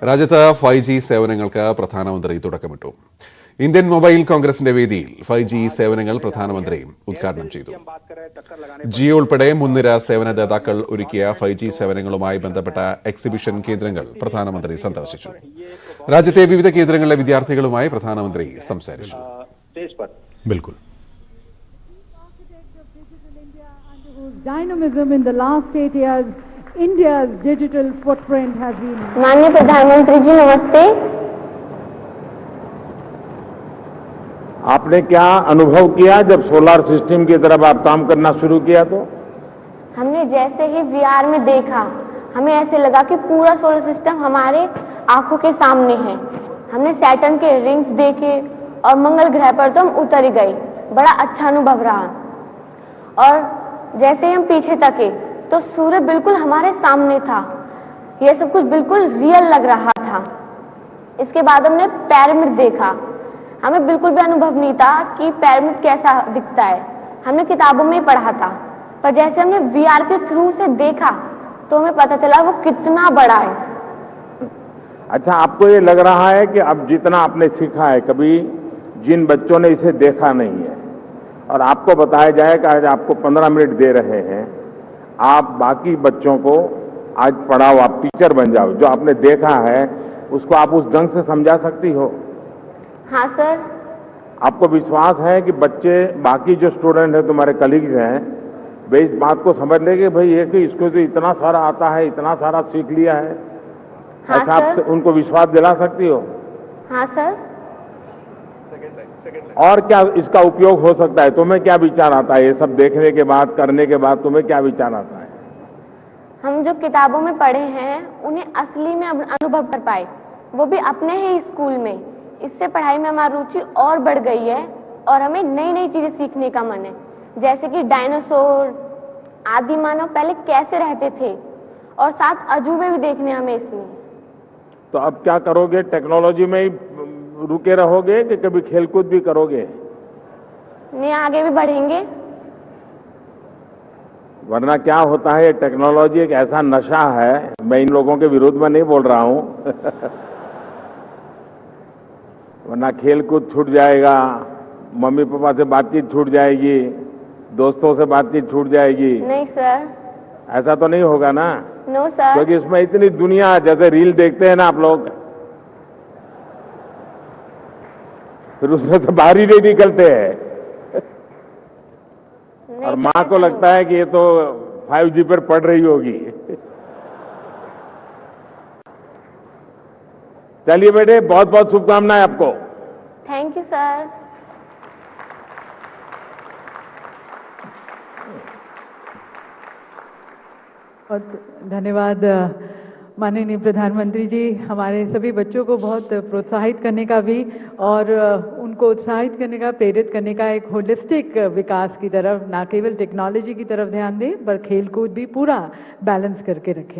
രാജ്യത്ത് 5G സേവനങ്ങൾക്ക് പ്രധാനമന്ത്രി തുടക്കമിട്ടു. ഇന്ത്യൻ മൊബൈൽ കോൺഗ്രസിന്റെ വേദിയിൽ 5G സേവനങ്ങൾ പ്രധാനമന്ത്രി ഉദ്ഘാടനം ചെയ്തു. ജിയോ ഉൾപ്പെടെ മുൻനിര സേവനദാതാക്കൾ ഒരുക്കിയ 5G സേവനങ്ങളുമായി ബന്ധപ്പെട്ട എക്സിബിഷൻ കേന്ദ്രങ്ങൾ പ്രധാനമന്ത്രി സന്ദർശിച്ചു. രാജ്യത്തെ വിവിധ കേന്ദ്രങ്ങളിലെ വിദ്യാർത്ഥികളുമായി പ്രധാനമന്ത്രി സംസാരിച്ചു. Dynamism in the last 8 years, India's digital footprint has been. माननीय प्रधानमंत्री जी नमस्ते। आपने क्या अनुभव किया जब सोलर सिस्टम की तरफ आप काम करना शुरू किया? तो हमने जैसे ही वीआर में देखा, हमें ऐसे लगा कि पूरा सोलर सिस्टम हमारे आंखों के सामने है। हमने सैटर्न के रिंग्स देखे और मंगल ग्रह पर तो हम उतर ही गए। बड़ा अच्छा अनुभव रहा। और जैसे ही हम पीछे तके तो सूर्य बिल्कुल हमारे सामने था। यह सब कुछ बिल्कुल रियल लग रहा था। इसके बाद हमने पिरामिड देखा। हमें बिल्कुल भी अनुभव नहीं था कि पिरामिड कैसा दिखता है। हमने किताबों में ही पढ़ा था, पर जैसे हमने वीआर के थ्रू से देखा तो हमें पता चला वो कितना बड़ा है। अच्छा, आपको ये लग रहा है कि अब जितना आपने सीखा है, कभी जिन बच्चों ने इसे देखा नहीं है और आपको बताया जाए कि आज आपको 15 मिनट दे रहे हैं, आप बाकी बच्चों को आज पढ़ाओ, आप टीचर बन जाओ, जो आपने देखा है उसको आप उस ढंग से समझा सकती हो? हाँ सर। आपको विश्वास है कि बच्चे, बाकी जो स्टूडेंट हैं, तुम्हारे कलीग्स हैं, वे इस बात को समझ लेंगे भाई ये कि इसको तो इतना सारा आता है, इतना सारा सीख लिया है? हाँ ऐसा आप उनको विश्वास दिला सकती हो? हाँ सर। और क्या इसका उपयोग हो सकता है? तुम्हें क्या विचार आता है ये सब देखने के बाद, करने के बाद तुम्हें क्या विचार आता है? हम जो किताबों में पढ़े हैं उन्हें असली में अनुभव कर पाए, वो भी अपने ही स्कूल में। इससे पढ़ाई में हमारी रुचि और बढ़ गई है और हमें नई नई चीजें सीखने का मन है, जैसे कि डायनासोर, आदि मानव पहले कैसे रहते थे, और साथ अजूबे भी देखने हमें इसमें। तो अब क्या करोगे? टेक्नोलॉजी में ही रुके रहोगे कि कभी खेलकूद भी करोगे? नहीं, आगे भी बढ़ेंगे। वरना क्या होता है, टेक्नोलॉजी एक ऐसा नशा है, मैं इन लोगों के विरोध में नहीं बोल रहा हूं वरना खेलकूद छूट जाएगा, मम्मी पापा से बातचीत छूट जाएगी, दोस्तों से बातचीत छूट जाएगी। नहीं सर, ऐसा तो नहीं होगा ना? No sir. क्योंकि इसमें इतनी दुनिया, जैसे रील देखते हैं ना आप लोग, फिर उसमें तो बाहर ही नहीं निकलते हैं और माँ को लगता है कि ये तो 5G पर पढ़ रही होगी। चलिए बेटे, बहुत बहुत शुभकामनाएं आपको। Thank you sir. बहुत धन्यवाद माननीय प्रधानमंत्री जी। हमारे सभी बच्चों को बहुत प्रोत्साहित करने का भी और उनको उत्साहित करने का, प्रेरित करने का एक होलिस्टिक विकास की तरफ, ना केवल टेक्नोलॉजी की तरफ ध्यान दें पर खेलकूद भी पूरा बैलेंस करके रखें।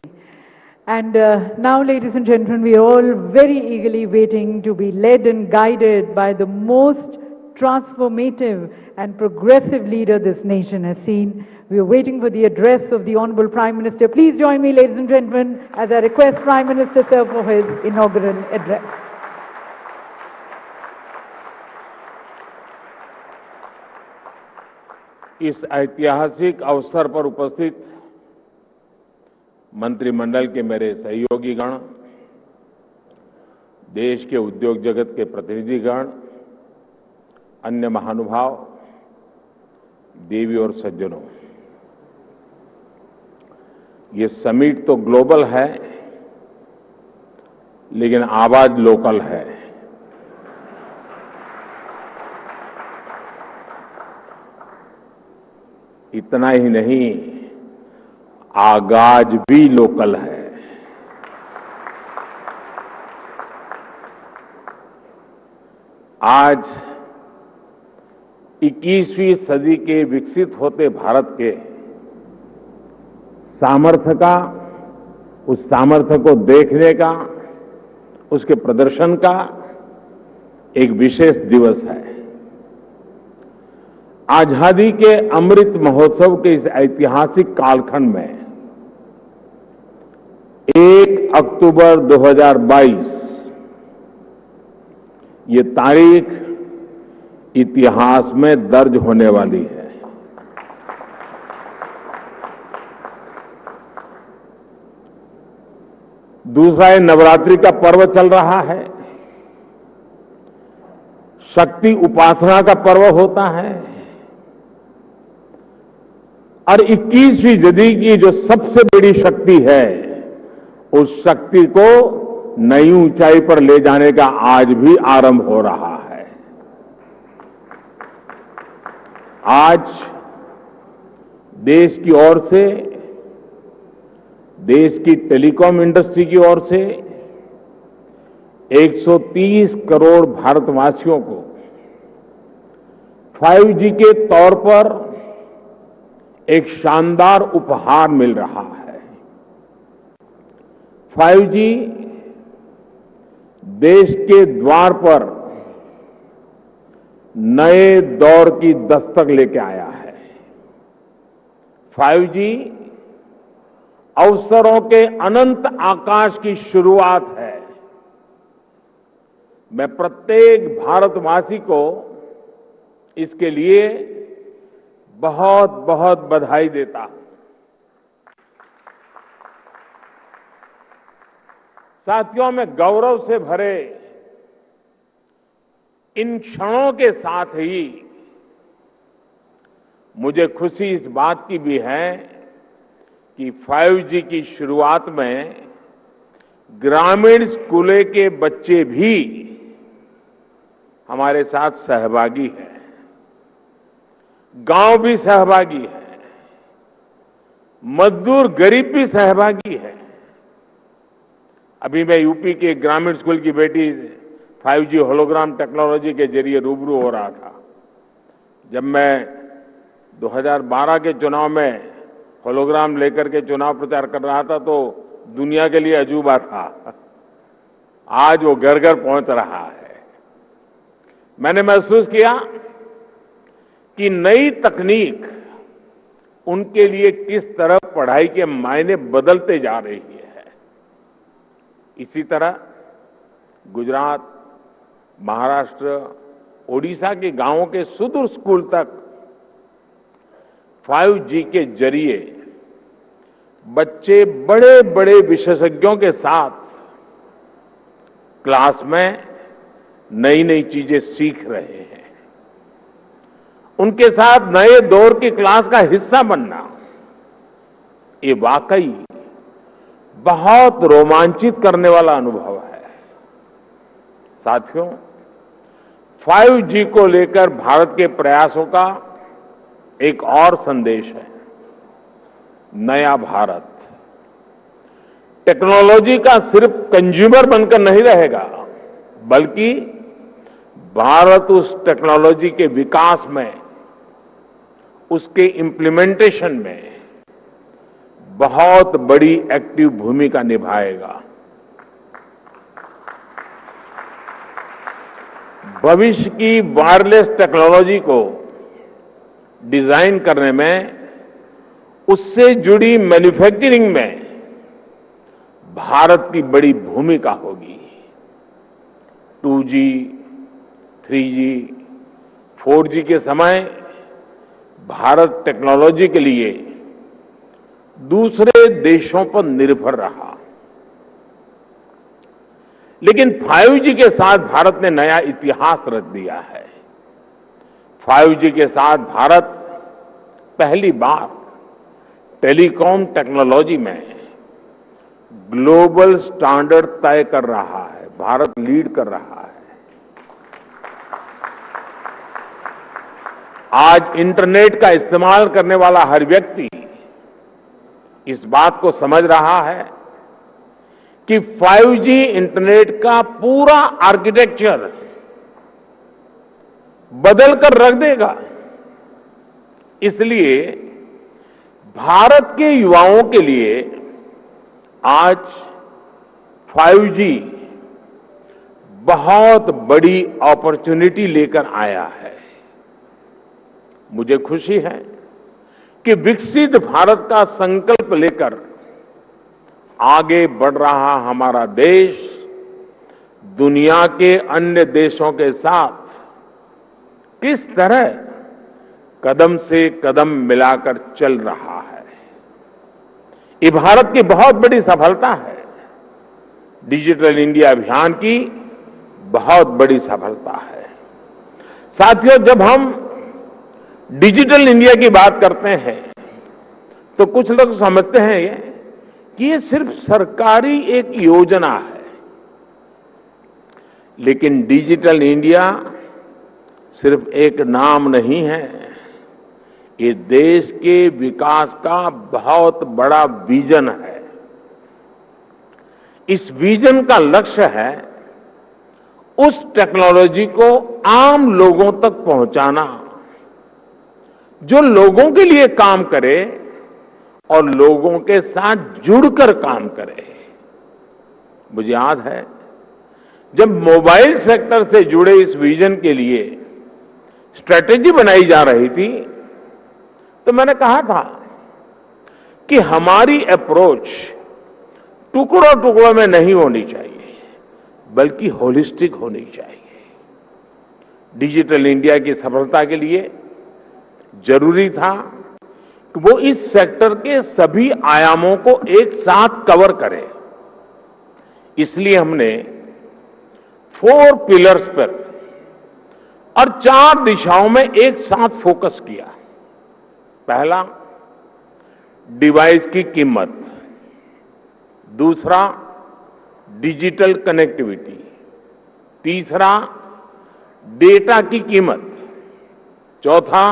And now, ladies and gentlemen, we are all very eagerly waiting to be led and guided by the most transformative and progressive leader this nation has seen. We are waiting for the address of the Honorable Prime Minister. Please join me, ladies and gentlemen, as I request Prime Minister Sir for his inaugural address. इस ऐतिहासिक अवसर पर उपस्थित मंत्रिमंडल के मेरे सहयोगीगण, देश के उद्योग जगत के प्रतिनिधिगण, अन्य महानुभाव, देवी और सज्जनों, ये समिट तो ग्लोबल है लेकिन आवाज लोकल है। इतना ही नहीं, आगाज भी लोकल है। आज 21वीं सदी के विकसित होते भारत के सामर्थ्य का, उस सामर्थ्य को देखने का, उसके प्रदर्शन का एक विशेष दिवस है। आजादी के अमृत महोत्सव के इस ऐतिहासिक कालखंड में एक अक्टूबर 2022 ये तारीख इतिहास में दर्ज होने वाली है। दूसरा, ये नवरात्रि का पर्व चल रहा है, शक्ति उपासना का पर्व होता है और 21वीं सदी की जो सबसे बड़ी शक्ति है, उस शक्ति को नई ऊंचाई पर ले जाने का आज भी आरंभ हो रहा है। आज देश की ओर से, देश की टेलीकॉम इंडस्ट्री की ओर से 130 करोड़ भारतवासियों को 5G के तौर पर एक शानदार उपहार मिल रहा है। 5G देश के द्वार पर नए दौर की दस्तक लेके आया है। 5G अवसरों के अनंत आकाश की शुरुआत है। मैं प्रत्येक भारतवासी को इसके लिए बहुत बहुत बधाई देता हूं। साथियों, मैं गौरव से भरे इन क्षणों के साथ ही मुझे खुशी इस बात की भी है कि 5G की शुरुआत में ग्रामीण स्कूलों के बच्चे भी हमारे साथ सहभागी हैं, गांव भी सहभागी है, मजदूर गरीब भी सहभागी है। अभी मैं यूपी के ग्रामीण स्कूल की बेटी 5G होलोग्राम टेक्नोलॉजी के जरिए रूबरू हो रहा था। जब मैं 2012 के चुनाव में होलोग्राम लेकर के चुनाव प्रचार कर रहा था तो दुनिया के लिए अजूबा था। आज वो घर घर पहुंच रहा है। मैंने महसूस किया कि नई तकनीक उनके लिए किस तरह पढ़ाई के मायने बदलते जा रही है। इसी तरह गुजरात, महाराष्ट्र, ओडिशा के गांवों के सुदूर स्कूल तक 5G के जरिए बच्चे बड़े बड़े विशेषज्ञों के साथ क्लास में नई नई चीजें सीख रहे हैं। उनके साथ नए दौर की क्लास का हिस्सा बनना, ये वाकई बहुत रोमांचित करने वाला अनुभव है। साथियों, 5G को लेकर भारत के प्रयासों का एक और संदेश है, नया भारत। टेक्नोलॉजी का सिर्फ कंज्यूमर बनकर नहीं रहेगा, बल्कि भारत उस टेक्नोलॉजी के विकास में, उसके इम्प्लीमेंटेशन में बहुत बड़ी एक्टिव भूमिका निभाएगा। भविष्य की वायरलेस टेक्नोलॉजी को डिजाइन करने में, उससे जुड़ी मैन्युफैक्चरिंग में भारत की बड़ी भूमिका होगी। 2G, 3G, 4G के समय भारत टेक्नोलॉजी के लिए दूसरे देशों पर निर्भर रहा, लेकिन 5G के साथ भारत ने नया इतिहास रच दिया है। 5G के साथ भारत पहली बार टेलीकॉम टेक्नोलॉजी में ग्लोबल स्टैंडर्ड तय कर रहा है। भारत लीड कर रहा है। आज इंटरनेट का इस्तेमाल करने वाला हर व्यक्ति इस बात को समझ रहा है कि 5G इंटरनेट का पूरा आर्किटेक्चर बदल कर रख देगा। इसलिए भारत के युवाओं के लिए आज 5G बहुत बड़ी अपॉर्चुनिटी लेकर आया है। मुझे खुशी है कि विकसित भारत का संकल्प लेकर आगे बढ़ रहा हमारा देश दुनिया के अन्य देशों के साथ किस तरह कदम से कदम मिलाकर चल रहा है, ये भारत की बहुत बड़ी सफलता है। डिजिटल इंडिया अभियान की बहुत बड़ी सफलता है। साथियों, जब हम डिजिटल इंडिया की बात करते हैं तो कुछ लोग समझते हैं कि ये सिर्फ सरकारी एक योजना है, लेकिन डिजिटल इंडिया सिर्फ एक नाम नहीं है, ये देश के विकास का बहुत बड़ा विजन है। इस विजन का लक्ष्य है उस टेक्नोलॉजी को आम लोगों तक पहुंचाना जो लोगों के लिए काम करे और लोगों के साथ जुड़कर काम करे। मुझे याद है जब मोबाइल सेक्टर से जुड़े इस विजन के लिए स्ट्रेटेजी बनाई जा रही थी तो मैंने कहा था कि हमारी अप्रोच टुकड़ों टुकड़ों में नहीं होनी चाहिए, बल्कि होलिस्टिक होनी चाहिए। डिजिटल इंडिया की सफलता के लिए जरूरी था कि वो इस सेक्टर के सभी आयामों को एक साथ कवर करे। इसलिए हमने 4 पिलर्स पर और 4 दिशाओं में एक साथ फोकस किया। पहला, डिवाइस की कीमत। दूसरा, डिजिटल कनेक्टिविटी। तीसरा, डेटा की कीमत। चौथा,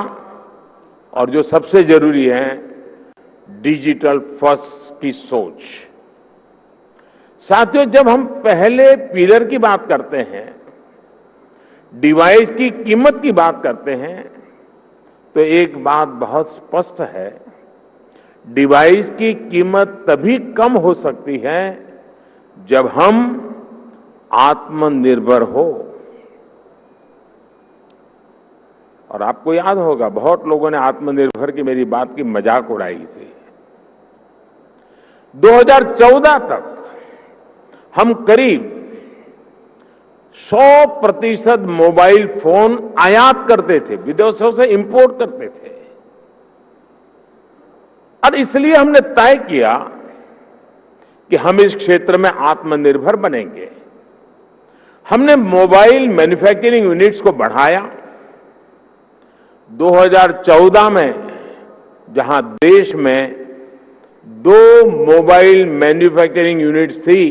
और जो सबसे जरूरी है, डिजिटल फर्स्ट की सोच। साथियों, जब हम पहले पिलर की बात करते हैं, डिवाइस की कीमत की बात करते हैं, तो एक बात बहुत स्पष्ट है, डिवाइस की कीमत तभी कम हो सकती है जब हम आत्मनिर्भर हो। और आपको याद होगा, बहुत लोगों ने आत्मनिर्भर की मेरी बात की मजाक उड़ाई थी। 2014 तक हम करीब 100% मोबाइल फोन आयात करते थे, विदेशों से इंपोर्ट करते थे। और इसलिए हमने तय किया कि हम इस क्षेत्र में आत्मनिर्भर बनेंगे। हमने मोबाइल मैन्युफैक्चरिंग यूनिट्स को बढ़ाया। 2014 में जहां देश में 2 मोबाइल मैन्युफैक्चरिंग यूनिट्स थी,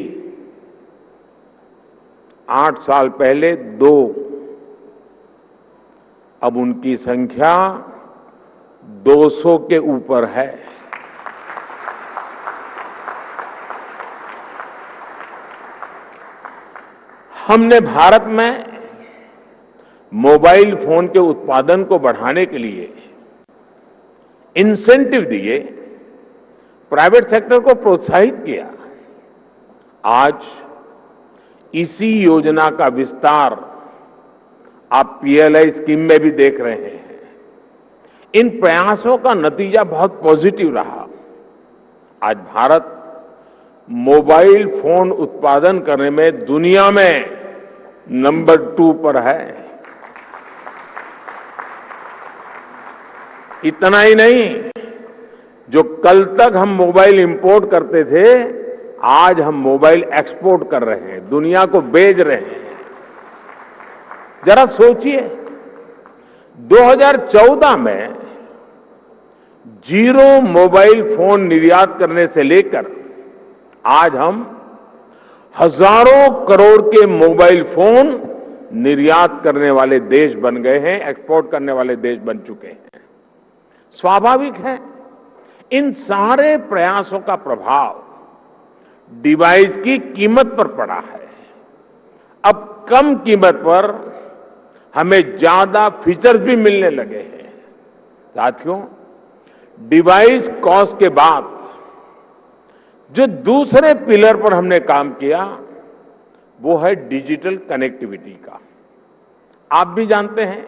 8 साल पहले 2, अब उनकी संख्या 200 के ऊपर है। हमने भारत में मोबाइल फोन के उत्पादन को बढ़ाने के लिए इंसेंटिव दिए, प्राइवेट सेक्टर को प्रोत्साहित किया। आज इसी योजना का विस्तार आप पीएलआई स्कीम में भी देख रहे हैं। इन प्रयासों का नतीजा बहुत पॉजिटिव रहा। आज भारत मोबाइल फोन उत्पादन करने में दुनिया में नंबर 2 पर है। इतना ही नहीं, जो कल तक हम मोबाइल इंपोर्ट करते थे, आज हम मोबाइल एक्सपोर्ट कर रहे हैं, दुनिया को बेच रहे हैं। जरा सोचिए, 2014 में 0 मोबाइल फोन निर्यात करने से लेकर आज हम हजारों करोड़ के मोबाइल फोन निर्यात करने वाले देश बन गए हैं, एक्सपोर्ट करने वाले देश बन चुके हैं। स्वाभाविक है, इन सारे प्रयासों का प्रभाव डिवाइस की कीमत पर पड़ा है। अब कम कीमत पर हमें ज्यादा फीचर्स भी मिलने लगे हैं। साथियों, डिवाइस कॉस्ट के बाद जो दूसरे पिलर पर हमने काम किया, वो है डिजिटल कनेक्टिविटी का। आप भी जानते हैं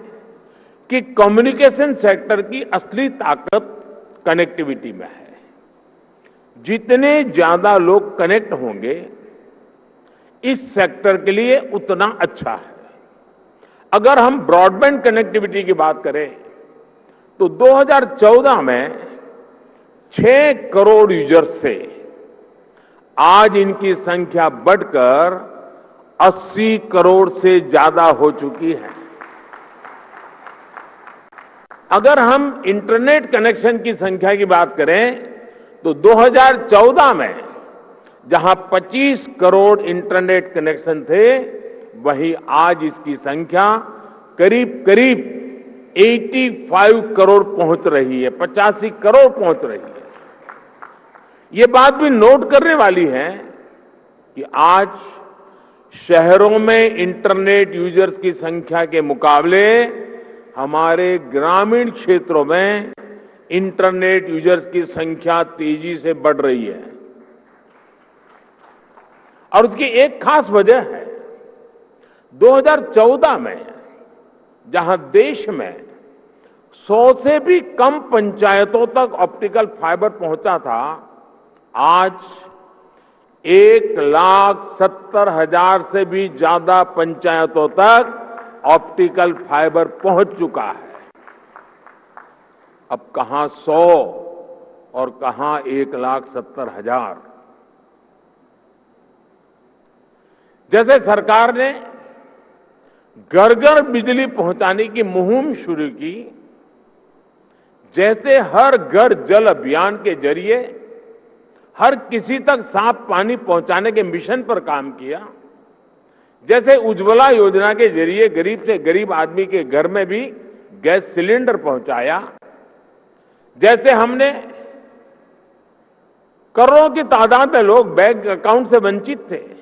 कि कम्युनिकेशन सेक्टर की असली ताकत कनेक्टिविटी में है। जितने ज्यादा लोग कनेक्ट होंगे इस सेक्टर के लिए उतना अच्छा है। अगर हम ब्रॉडबैंड कनेक्टिविटी की बात करें तो 2014 में 6 करोड़ यूजर्स थे, आज इनकी संख्या बढ़कर 80 करोड़ से ज्यादा हो चुकी है। अगर हम इंटरनेट कनेक्शन की संख्या की बात करें तो 2014 में जहां 25 करोड़ इंटरनेट कनेक्शन थे, वहीं आज इसकी संख्या करीब करीब 85 करोड़ पहुंच रही है, 85 करोड़ पहुंच रही है। ये बात भी नोट करने वाली है कि आज शहरों में इंटरनेट यूजर्स की संख्या के मुकाबले हमारे ग्रामीण क्षेत्रों में इंटरनेट यूजर्स की संख्या तेजी से बढ़ रही है। और उसकी एक खास वजह है, 2014 में जहां देश में 100 से भी कम पंचायतों तक ऑप्टिकल फाइबर पहुंचा था, आज 1,70,000 से भी ज्यादा पंचायतों तक ऑप्टिकल फाइबर पहुंच चुका है। अब कहां 100 और कहां 1,70,000। जैसे सरकार ने घर घर बिजली पहुंचाने की मुहिम शुरू की, जैसे हर घर जल अभियान के जरिए हर किसी तक साफ पानी पहुंचाने के मिशन पर काम किया, जैसे उज्ज्वला योजना के जरिए गरीब से गरीब आदमी के घर में भी गैस सिलेंडर पहुंचाया, जैसे हमने करोड़ों की तादाद में लोग बैंक अकाउंट से वंचित थे,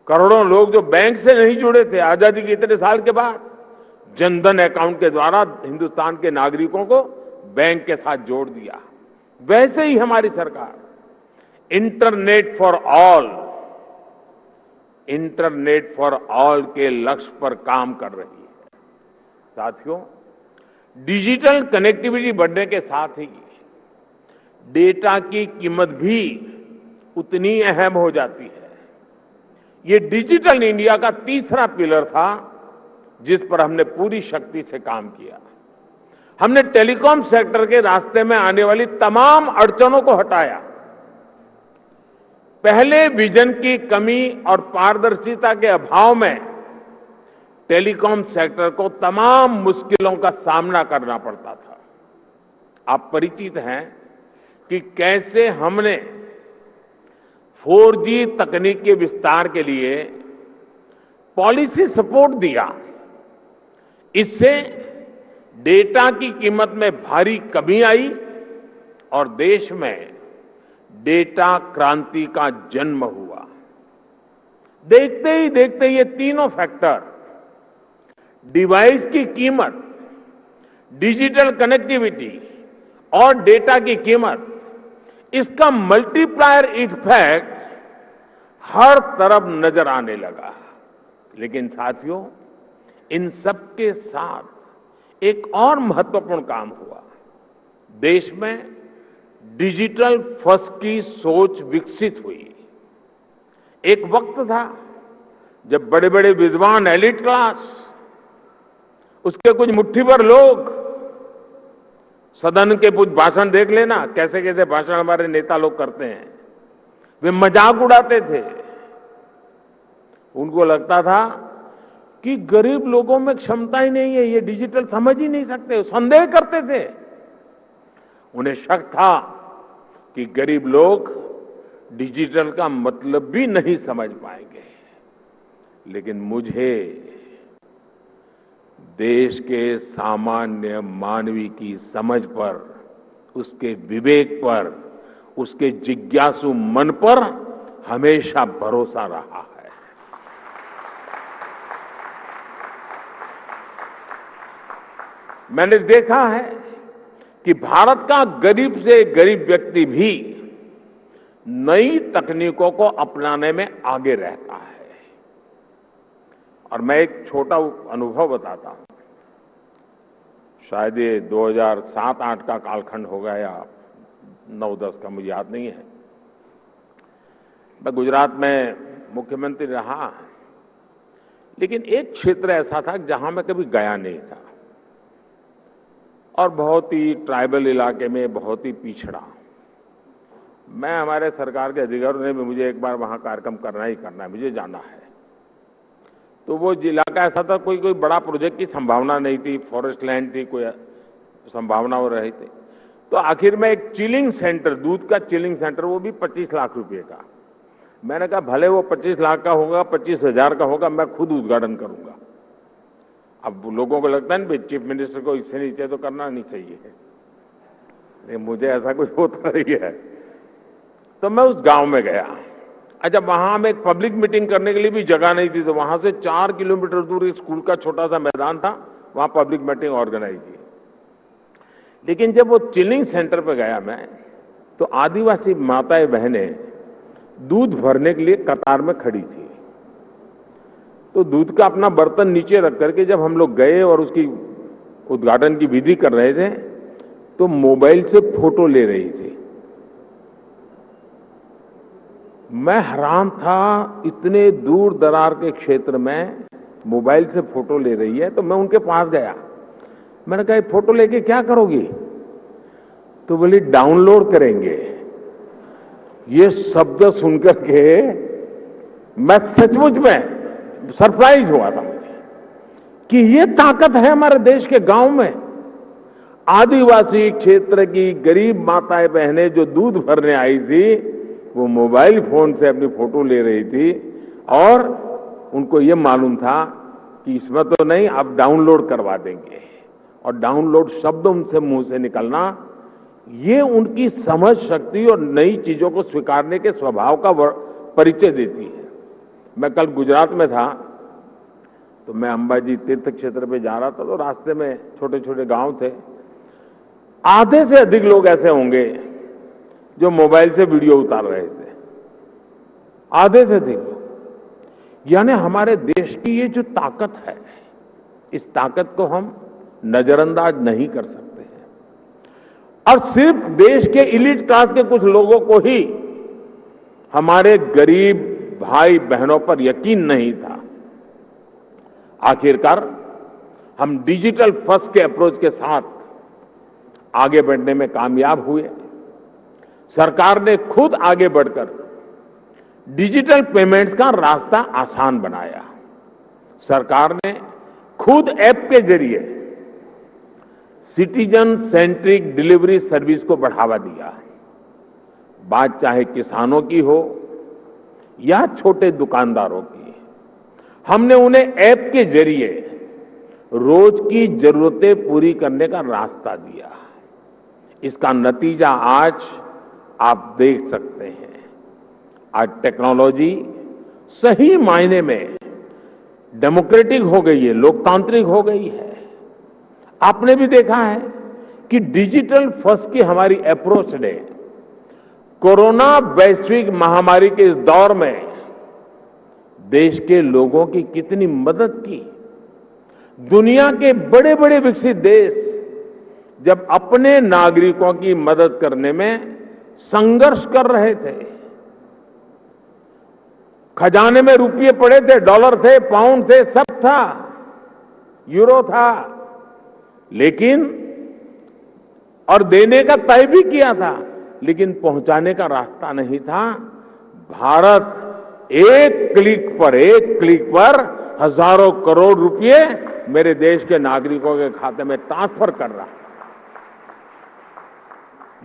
करोड़ों लोग जो बैंक से नहीं जुड़े थे, आजादी के इतने साल के बाद जनधन अकाउंट के द्वारा हिंदुस्तान के नागरिकों को बैंक के साथ जोड़ दिया। वैसे ही हमारी सरकार इंटरनेट फॉर ऑल के लक्ष्य पर काम कर रही है। साथियों, डिजिटल कनेक्टिविटी बढ़ने के साथ ही डेटा की कीमत भी उतनी अहम हो जाती है। ये डिजिटल इंडिया का तीसरा पिलर था जिस पर हमने पूरी शक्ति से काम किया। हमने टेलीकॉम सेक्टर के रास्ते में आने वाली तमाम अड़चनों को हटाया। पहले विजन की कमी और पारदर्शिता के अभाव में टेलीकॉम सेक्टर को तमाम मुश्किलों का सामना करना पड़ता था। आप परिचित हैं कि कैसे हमने 4G तकनीक के विस्तार के लिए पॉलिसी सपोर्ट दिया। इससे डेटा की कीमत में भारी कमी आई और देश में डेटा क्रांति का जन्म हुआ। देखते ही देखते ये तीनों फैक्टर, डिवाइस की कीमत, डिजिटल कनेक्टिविटी और डेटा की कीमत, इसका मल्टीप्लायर इफेक्ट हर तरफ नजर आने लगा। लेकिन साथियों, इन सब के साथ एक और महत्वपूर्ण काम हुआ। देश में डिजिटल फर्स्ट की सोच विकसित हुई। एक वक्त था जब बड़े बड़े विद्वान, एलिट क्लास, उसके कुछ मुट्ठी भर लोग, सदन के कुछ भाषण देख लेना, कैसे कैसे भाषण हमारे नेता लोग करते हैं, वे मजाक उड़ाते थे। उनको लगता था कि गरीब लोगों में क्षमता ही नहीं है, ये डिजिटल समझ ही नहीं सकते, संदेह करते थे। उन्हें शक था कि गरीब लोग डिजिटल का मतलब भी नहीं समझ पाएंगे। लेकिन मुझे देश के सामान्य मानवी की समझ पर, उसके विवेक पर, उसके जिज्ञासु मन पर हमेशा भरोसा रहा है। मैंने देखा है कि भारत का गरीब से गरीब व्यक्ति भी नई तकनीकों को अपनाने में आगे रहता है। और मैं एक छोटा अनुभव बताता हूं। शायद ये 2007-8 का कालखंड होगा या 9-10 का मुझे याद नहीं है। मैं गुजरात में मुख्यमंत्री रहा, लेकिन एक क्षेत्र ऐसा था जहां मैं कभी गया नहीं था और बहुत ही ट्राइबल इलाके में, बहुत ही पिछड़ा। मैं, हमारे सरकार के अधिकारियों ने भी मुझे एक बार वहां कार्यक्रम करना ही करना है, मुझे जाना है। तो वो इलाका ऐसा था, कोई बड़ा प्रोजेक्ट की संभावना नहीं थी, फॉरेस्ट लैंड थी, कोई संभावना हो रही थी। तो आखिर में एक चिलिंग सेंटर, दूध का चिलिंग सेंटर, वो भी 25 लाख रुपए का। मैंने कहा भले वो 25 लाख का होगा, 25,000 का होगा, मैं खुद उद्घाटन करूंगा। अब लोगों को लगता है ना, चीफ मिनिस्टर को इससे नीचे तो करना नहीं चाहिए, लेकिन मुझे ऐसा कुछ होता नहीं है। तो मैं उस गांव में गया। अच्छा, वहां हम एक पब्लिक मीटिंग करने के लिए भी जगह नहीं थी, तो वहां से 4 किलोमीटर दूर एक स्कूल का छोटा सा मैदान था, वहां पब्लिक मीटिंग ऑर्गेनाइज की। लेकिन जब वो चिलिंग सेंटर पे गया मैं, तो आदिवासी माताएं बहनें दूध भरने के लिए कतार में खड़ी थी। तो दूध का अपना बर्तन नीचे रख करके जब हम लोग गए और उसकी उद्घाटन की विधि कर रहे थे, तो मोबाइल से फोटो ले रही थी। मैं हैरान था, इतने दूर दरार के क्षेत्र में मोबाइल से फोटो ले रही है। तो मैं उनके पास गया, मैंने कहा फोटो लेके क्या करोगी? तो बोली डाउनलोड करेंगे। ये शब्द सुनकर के मैं सचमुच में सरप्राइज हुआ था मुझे कि ये ताकत है हमारे देश के गांव में। आदिवासी क्षेत्र की गरीब माताएं बहनें जो दूध भरने आई थी, वो मोबाइल फोन से अपनी फोटो ले रही थी और उनको ये मालूम था कि इसमें तो नहीं, आप डाउनलोड करवा देंगे। और डाउनलोड शब्द उनसे मुंह से निकलना, ये उनकी समझ शक्ति और नई चीजों को स्वीकारने के स्वभाव का परिचय देती है। मैं कल गुजरात में था, तो मैं अंबाजी तीर्थ क्षेत्र पे जा रहा था, तो रास्ते में छोटे छोटे गांव थे। आधे से अधिक लोग ऐसे होंगे जो मोबाइल से वीडियो उतार रहे थे, आधे से अधिक लोग। यानी हमारे देश की ये जो ताकत है, इस ताकत को हम नजरअंदाज नहीं कर सकते हैं। और सिर्फ देश के इलीट क्लास के कुछ लोगों को ही हमारे गरीब भाई बहनों पर यकीन नहीं था। आखिरकार हम डिजिटल फर्स्ट के अप्रोच के साथ आगे बढ़ने में कामयाब हुए। सरकार ने खुद आगे बढ़कर डिजिटल पेमेंट्स का रास्ता आसान बनाया। सरकार ने खुद ऐप के जरिए सिटीजन सेंट्रिक डिलीवरी सर्विस को बढ़ावा दिया। बात चाहे किसानों की हो या छोटे दुकानदारों की, हमने उन्हें ऐप के जरिए रोज की जरूरतें पूरी करने का रास्ता दिया। इसका नतीजा आज आप देख सकते हैं। आज टेक्नोलॉजी सही मायने में डेमोक्रेटिक हो गई है, लोकतांत्रिक हो गई है। आपने भी देखा है कि डिजिटल फर्स्ट की हमारी अप्रोच ने कोरोना वैश्विक महामारी के इस दौर में देश के लोगों की कितनी मदद की। दुनिया के बड़े बड़े विकसित देश जब अपने नागरिकों की मदद करने में संघर्ष कर रहे थे, खजाने में रुपये पड़े थे, डॉलर थे, पाउंड थे, सब था, यूरो था, लेकिन और देने का तय भी किया था, लेकिन पहुंचाने का रास्ता नहीं था। भारत एक क्लिक पर हजारों करोड़ रुपए मेरे देश के नागरिकों के खाते में ट्रांसफर कर रहा है।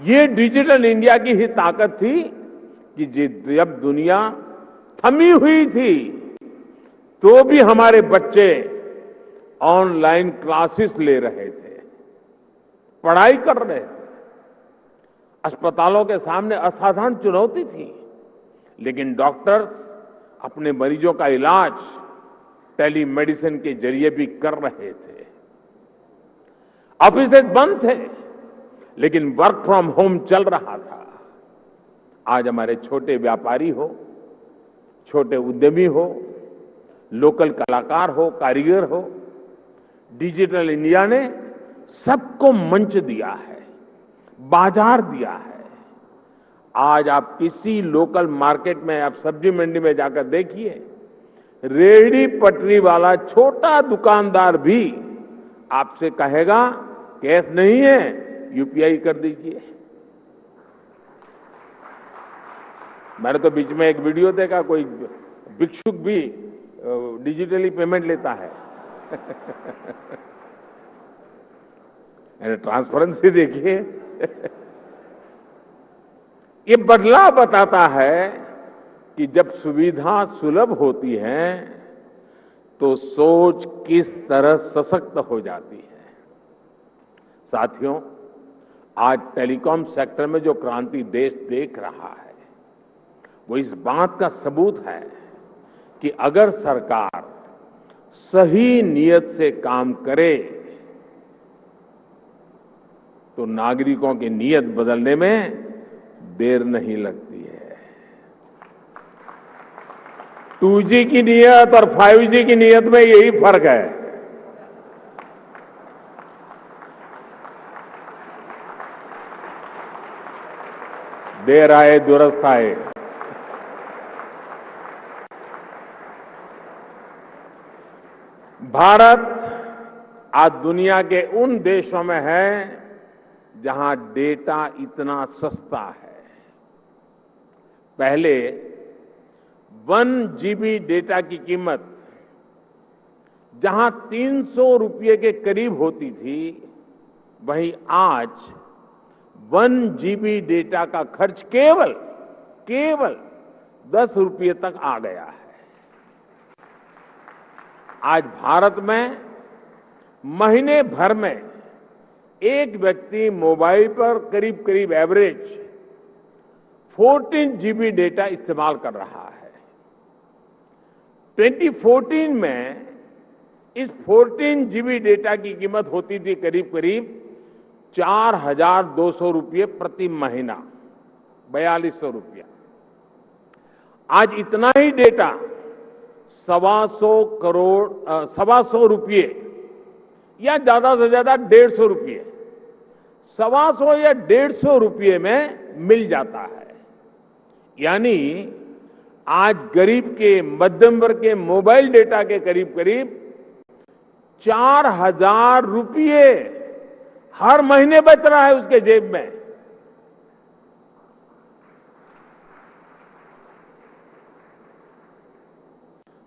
ये डिजिटल इंडिया की ही ताकत थी कि जब दुनिया थमी हुई थी, तो भी हमारे बच्चे ऑनलाइन क्लासेस ले रहे थे, पढ़ाई कर रहे थे। अस्पतालों के सामने असाधारण चुनौती थी, लेकिन डॉक्टर्स अपने मरीजों का इलाज टेलीमेडिसिन के जरिए भी कर रहे थे। ऑफिसेज बंद थे, लेकिन वर्क फ्रॉम होम चल रहा था। आज हमारे छोटे व्यापारी हो, छोटे उद्यमी हो, लोकल कलाकार हो, कारीगर हो, डिजिटल इंडिया ने सबको मंच दिया है, बाजार दिया है। आज आप किसी लोकल मार्केट में, आप सब्जी मंडी में जाकर देखिए, रेहड़ी पटरी वाला छोटा दुकानदार भी आपसे कहेगा कैश नहीं है, यूपीआई कर दीजिए। मैंने तो बीच में एक वीडियो देखा, कोई भिक्षुक भी डिजिटली पेमेंट लेता है। ट्रांसपेरेंसी देखिए। ये बदलाव बताता है कि जब सुविधा सुलभ होती है तो सोच किस तरह सशक्त हो जाती है। साथियों, आज टेलीकॉम सेक्टर में जो क्रांति देश देख रहा है वो इस बात का सबूत है कि अगर सरकार सही नियत से काम करे तो नागरिकों की नियत बदलने में देर नहीं लगती है। 2G की नियत और 5G की नियत में यही फर्क है। देर आए दुरुस्त आए। भारत आज दुनिया के उन देशों में है जहां डेटा इतना सस्ता है। पहले 1 GB डेटा की कीमत जहां 300 रुपये के करीब होती थी, वहीं आज 1 GB डेटा का खर्च केवल 10 रुपये तक आ गया है। आज भारत में महीने भर में एक व्यक्ति मोबाइल पर करीब एवरेज 14 GB डेटा इस्तेमाल कर रहा है। 2014 में इस 14 GB डेटा की कीमत होती थी करीब 4,200 रुपये प्रति महीना, 4,200 रुपया। आज इतना ही डेटा 125 रुपये या ज्यादा से ज्यादा 150 रुपये, 125 या 150 रुपये में मिल जाता है। यानी आज गरीब के, मध्यम वर्ग के मोबाइल डेटा के करीब 4,000 रुपये हर महीने बच रहा है उसके जेब में।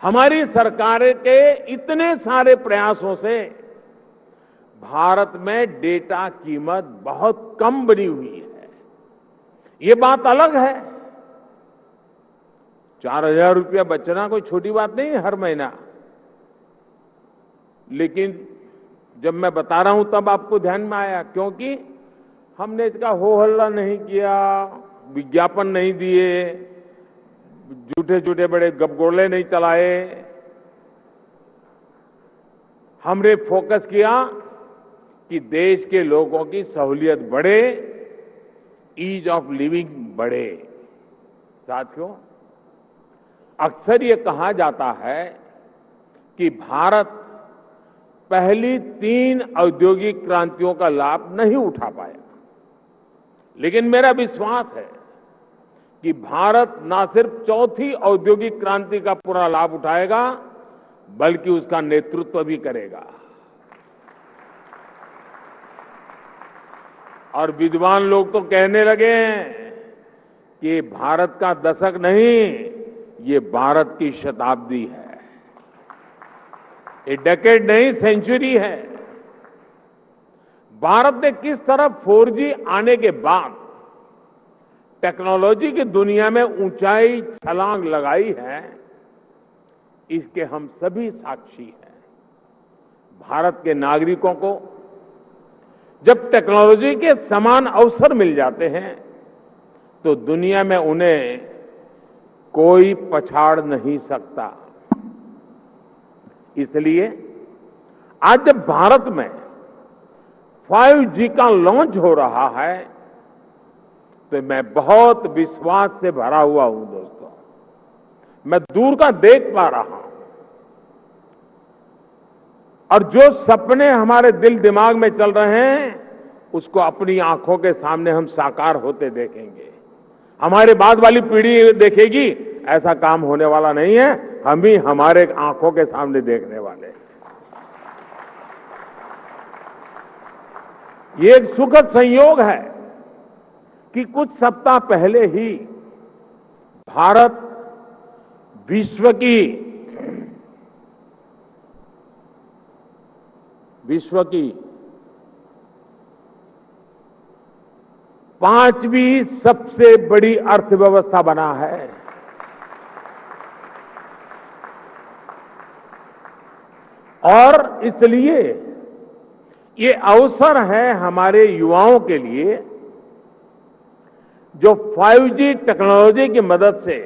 हमारी सरकार के इतने सारे प्रयासों से भारत में डेटा कीमत बहुत कम बनी हुई है। ये बात अलग है, 4,000 रुपया बचना कोई छोटी बात नहीं है हर महीना। लेकिन जब मैं बता रहा हूं तब आपको ध्यान में आया, क्योंकि हमने इसका हो हल्ला नहीं किया, विज्ञापन नहीं दिए, झूठे बड़े गपगोले नहीं चलाए। हमने फोकस किया कि देश के लोगों की सहूलियत बढ़े, ईज ऑफ लिविंग बढ़े। साथियों, अक्सर ये कहा जाता है कि भारत पहली 3 औद्योगिक क्रांतियों का लाभ नहीं उठा पाया, लेकिन मेरा विश्वास है कि भारत न सिर्फ चौथी औद्योगिक क्रांति का पूरा लाभ उठाएगा, बल्कि उसका नेतृत्व भी करेगा। और विद्वान लोग तो कहने लगे हैं कि ये भारत का दशक नहीं, ये भारत की शताब्दी है। ये डेकेड नहीं, सेंचुरी है। भारत ने किस तरह 4G आने के बाद टेक्नोलॉजी की दुनिया में ऊंचाई छलांग लगाई है, इसके हम सभी साक्षी हैं। भारत के नागरिकों को जब टेक्नोलॉजी के समान अवसर मिल जाते हैं तो दुनिया में उन्हें कोई पछाड़ नहीं सकता। इसलिए आज जब भारत में 5G का लॉन्च हो रहा है तो मैं बहुत विश्वास से भरा हुआ हूं दोस्तों। मैं दूर का देख पा रहा हूं और जो सपने हमारे दिल दिमाग में चल रहे हैं उसको अपनी आंखों के सामने हम साकार होते देखेंगे। हमारे बाद वाली पीढ़ी देखेगी, ऐसा काम होने वाला नहीं है। हम ही हमारे आंखों के सामने देखने वाले हैं। ये एक सुखद संयोग है कि कुछ सप्ताह पहले ही भारत विश्व की 5वीं सबसे बड़ी अर्थव्यवस्था बना है। और इसलिए ये अवसर है हमारे युवाओं के लिए, जो 5G टेक्नोलॉजी की मदद से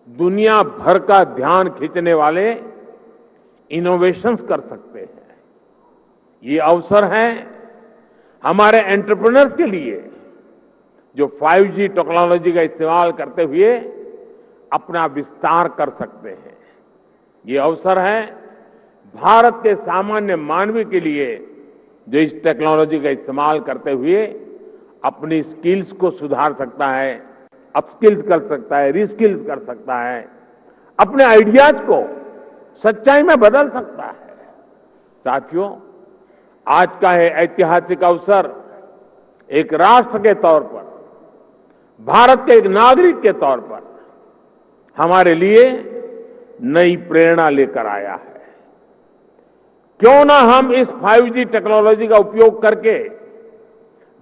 दुनिया भर का ध्यान खींचने वाले इनोवेशंस कर सकते हैं। ये अवसर है हमारे एंटरप्रेन्योर्स के लिए, जो 5G टेक्नोलॉजी का इस्तेमाल करते हुए अपना विस्तार कर सकते हैं। ये अवसर है भारत के सामान्य मानवी के लिए, जो इस टेक्नोलॉजी का इस्तेमाल करते हुए अपनी स्किल्स को सुधार सकता है, अपस्किल्स कर सकता है, रीस्किल्स कर सकता है, अपने आइडियाज को सच्चाई में बदल सकता है। साथियों, आज का ये ऐतिहासिक अवसर एक राष्ट्र के तौर पर, भारत के एक नागरिक के तौर पर हमारे लिए नई प्रेरणा लेकर आया है। क्यों ना हम इस 5G टेक्नोलॉजी का उपयोग करके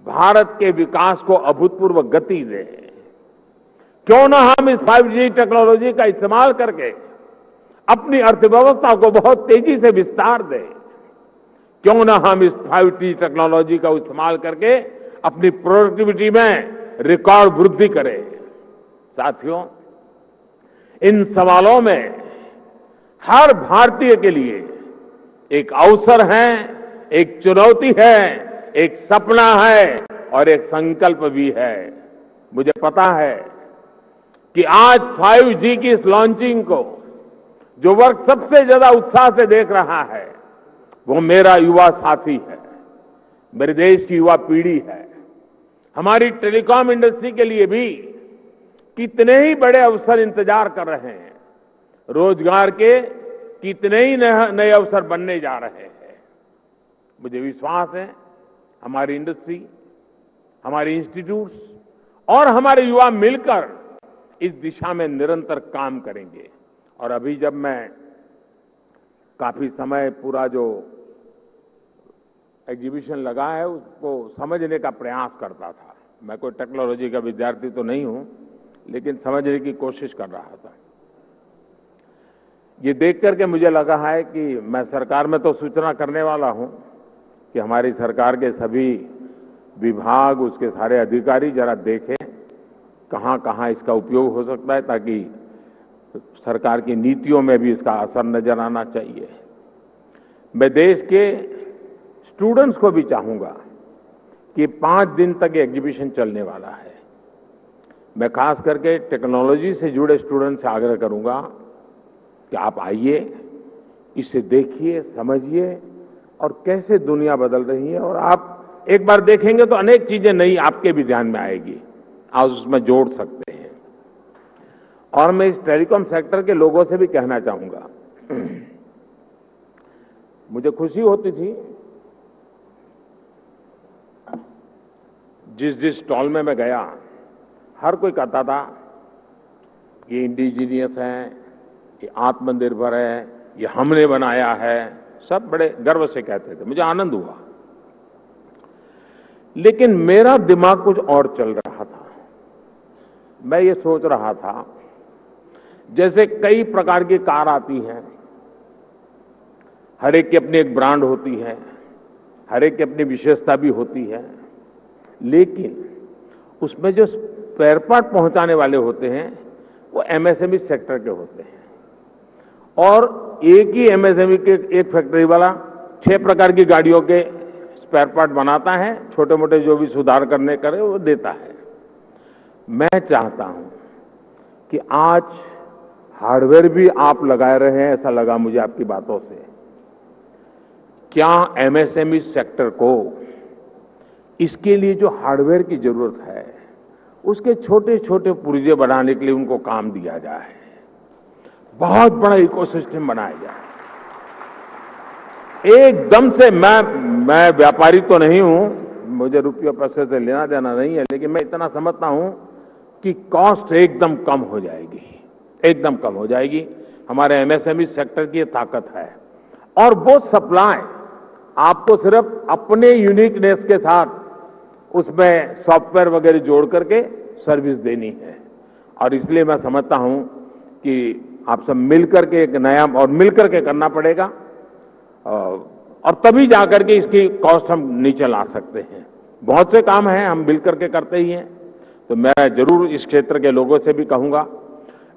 भारत के विकास को अभूतपूर्व गति दें। क्यों ना हम इस 5G टेक्नोलॉजी का इस्तेमाल करके अपनी अर्थव्यवस्था को बहुत तेजी से विस्तार दें। क्यों ना हम इस 5G टेक्नोलॉजी का इस्तेमाल करके अपनी प्रोडक्टिविटी में रिकॉर्ड वृद्धि करें। साथियों, इन सवालों में हर भारतीय के लिए एक अवसर है, एक चुनौती है, एक सपना है और एक संकल्प भी है। मुझे पता है कि आज 5G की इस लॉन्चिंग को जो वर्ग सबसे ज्यादा उत्साह से देख रहा है, वो मेरा युवा साथी है, मेरे देश की युवा पीढ़ी है। हमारी टेलीकॉम इंडस्ट्री के लिए भी कितने ही बड़े अवसर इंतजार कर रहे हैं। रोजगार के कितने ही नए अवसर बनने जा रहे हैं। मुझे विश्वास है हमारी इंडस्ट्री, हमारे इंस्टीट्यूट्स और हमारे युवा मिलकर इस दिशा में निरंतर काम करेंगे। और अभी जब मैं काफी समय पूरा जो एग्जीबिशन लगा है उसको समझने का प्रयास करता था। मैं कोई टेक्नोलॉजी का विद्यार्थी तो नहीं हूं, लेकिन समझने की कोशिश कर रहा था। ये देख करके मुझे लगा है कि मैं सरकार में तो सूचना करने वाला हूं कि हमारी सरकार के सभी विभाग, उसके सारे अधिकारी जरा देखें कहां कहां इसका उपयोग हो सकता है, ताकि सरकार की नीतियों में भी इसका असर नजर आना चाहिए। मैं देश के स्टूडेंट्स को भी चाहूंगा कि 5 दिन तक ये एग्जीबिशन चलने वाला है। मैं खास करके टेक्नोलॉजी से जुड़े स्टूडेंट से आग्रह करूंगा कि आप आइए, इसे देखिए, समझिए और कैसे दुनिया बदल रही है। और आप एक बार देखेंगे तो अनेक चीजें नई आपके भी ध्यान में आएगी, आप उसमें जोड़ सकते हैं। और मैं इस टेलीकॉम सेक्टर के लोगों से भी कहना चाहूंगा, मुझे खुशी होती थी जिस स्टॉल में मैं गया, हर कोई कहता था ये इंडिजीनियस है, ये आत्मनिर्भर है, ये हमने बनाया है। सब बड़े गर्व से कहते थे, मुझे आनंद हुआ। लेकिन मेरा दिमाग कुछ और चल रहा था। मैं ये सोच रहा था, जैसे कई प्रकार की कार आती हैं, हर एक की अपनी एक ब्रांड होती है, हर एक की अपनी विशेषता भी होती है, लेकिन उसमें जो स्पेयर पार्ट पहुंचाने वाले होते हैं वो एमएसएमई सेक्टर के होते हैं। और एक ही एमएसएमई के एक फैक्ट्री वाला 6 प्रकार की गाड़ियों के स्पेयर पार्ट बनाता है, छोटे मोटे जो भी सुधार करने करे वो देता है। मैं चाहता हूं कि आज हार्डवेयर भी आप लगाए रहे हैं, ऐसा लगा मुझे आपकी बातों से। क्या एमएसएमई सेक्टर को इसके लिए जो हार्डवेयर की जरूरत है उसके छोटे छोटे पुर्जे बनाने के लिए उनको काम दिया जाए, बहुत बड़ा इकोसिस्टम बनाया जाए। एकदम से मैं व्यापारी तो नहीं हूं, मुझे रुपये पैसे से लेना देना नहीं है, लेकिन मैं इतना समझता हूं कि कॉस्ट एकदम कम हो जाएगी, एकदम कम हो जाएगी। हमारे एमएसएमई सेक्टर की ये ताकत है। और वो सप्लाई आपको सिर्फ अपने यूनिकनेस के साथ उसमें सॉफ्टवेयर वगैरह जोड़ करके सर्विस देनी है। और इसलिए मैं समझता हूं कि आप सब मिलकर के एक नया और मिलकर के करना पड़ेगा, और तभी जाकर के इसकी कॉस्ट हम नीचे ला सकते हैं। बहुत से काम हैं हम मिलकर के करते ही हैं, तो मैं जरूर इस क्षेत्र के लोगों से भी कहूंगा।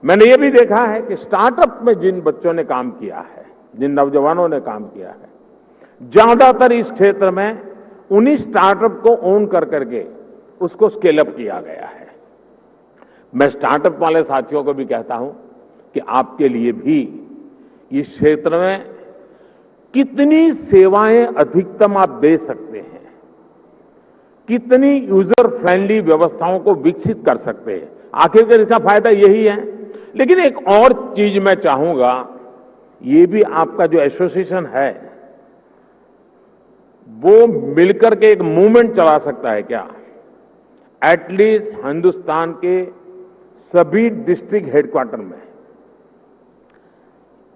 मैंने ये भी देखा है कि स्टार्टअप में जिन बच्चों ने काम किया है, जिन नौजवानों ने काम किया है, ज्यादातर इस क्षेत्र में उन्हीं स्टार्टअप को ओन कर करके उसको स्केल अप किया गया है। मैं स्टार्टअप वाले साथियों को भी कहता हूं कि आपके लिए भी इस क्षेत्र में कितनी सेवाएं अधिकतम आप दे सकते हैं, कितनी यूजर फ्रेंडली व्यवस्थाओं को विकसित कर सकते हैं, आखिरकार इसका फायदा यही है। लेकिन एक और चीज मैं चाहूंगा, ये भी आपका जो एसोसिएशन है वो मिलकर के एक मूवमेंट चला सकता है क्या? एटलीस्ट हिंदुस्तान के सभी डिस्ट्रिक्ट हेडक्वार्टर में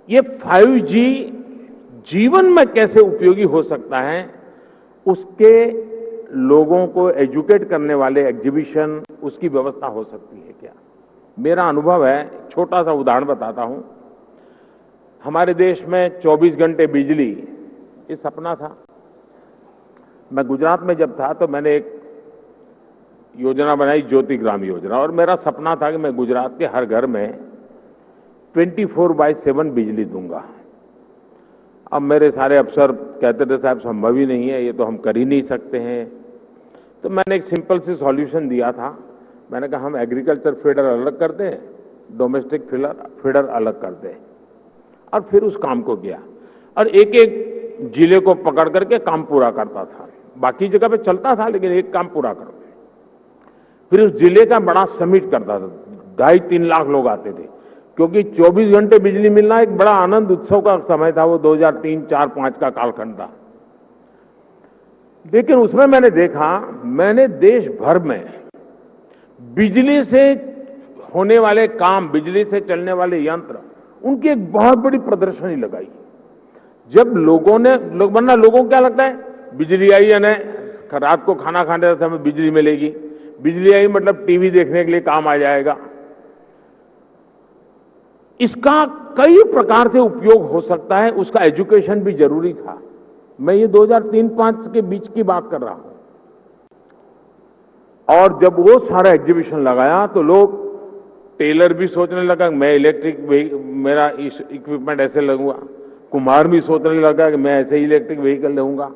ये 5G जीवन में कैसे उपयोगी हो सकता है, उसके लोगों को एजुकेट करने वाले एग्जीबिशन, उसकी व्यवस्था हो सकती है क्या? मेरा अनुभव है, छोटा सा उदाहरण बताता हूं। हमारे देश में 24 घंटे बिजली, ये सपना था। मैं गुजरात में जब था तो मैंने एक योजना बनाई, ज्योति ग्राम योजना, और मेरा सपना था कि मैं गुजरात के हर घर में 24/7 बिजली दूंगा। अब मेरे सारे अफसर कहते थे साहब संभव ही नहीं है, ये तो हम कर ही नहीं सकते हैं। तो मैंने एक सिंपल सी सॉल्यूशन दिया था। मैंने कहा हम एग्रीकल्चर फीडर अलग कर दें, डोमेस्टिक फीडर अलग कर दें, और फिर उस काम को किया। और एक एक जिले को पकड़ करके काम पूरा करता था। बाकी जगह पे चलता था, लेकिन एक काम पूरा करो। फिर उस जिले का बड़ा समिट करता था, 2.5-3 लाख लोग आते थे, क्योंकि 24 घंटे बिजली मिलना एक बड़ा आनंद उत्सव का समय था। वो 2003, 4, 5 का कालखंड था। लेकिन उसमें मैंने देखा, मैंने देश भर में बिजली से होने वाले काम, बिजली से चलने वाले यंत्र, उनकी एक बहुत बड़ी प्रदर्शनी लगाई। जब लोगों ने वरना लोगों को क्या लगता है, बिजली आई है ना, रात को खाना खाने का समय बिजली मिलेगी, बिजली आई मतलब टीवी देखने के लिए काम आ जाएगा। इसका कई प्रकार से उपयोग हो सकता है, उसका एजुकेशन भी जरूरी था। मैं ये 2003-5 के बीच की बात कर रहा हूं। और जब वो सारा एग्जीबिशन लगाया तो लोग, टेलर भी सोचने लगा मैं इलेक्ट्रिक, मेरा इक्विपमेंट ऐसे लगूंगा, कुम्हार भी सोचने लगा कि मैं ऐसे ही इलेक्ट्रिक व्हीकल लूंगा,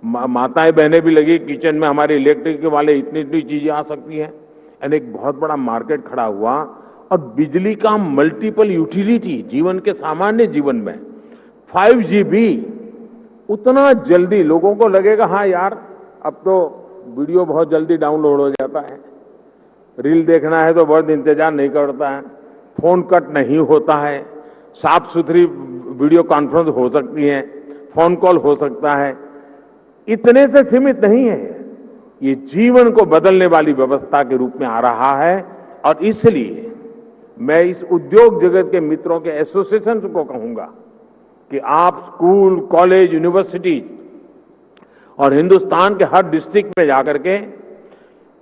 माताएं बहनें भी लगी किचन में हमारे इलेक्ट्रिक वाले इतनी इतनी चीजें आ सकती हैं। यानी एक बहुत बड़ा मार्केट खड़ा हुआ। और बिजली का मल्टीपल यूटिलिटी जीवन के सामान्य जीवन में 5G भी उतना जल्दी, लोगों को लगेगा हाँ यार अब तो वीडियो बहुत जल्दी डाउनलोड हो जाता है, रील देखना है तो बहुत इंतजार नहीं करता है, फोन कट नहीं होता है, साफ सुथरी वीडियो कॉन्फ्रेंस हो सकती है, फोन कॉल हो सकता है। इतने से सीमित नहीं है, ये जीवन को बदलने वाली व्यवस्था के रूप में आ रहा है। और इसलिए मैं इस उद्योग जगत के मित्रों के एसोसिएशन को कहूंगा कि आप स्कूल, कॉलेज, यूनिवर्सिटी और हिंदुस्तान के हर डिस्ट्रिक्ट में जाकर के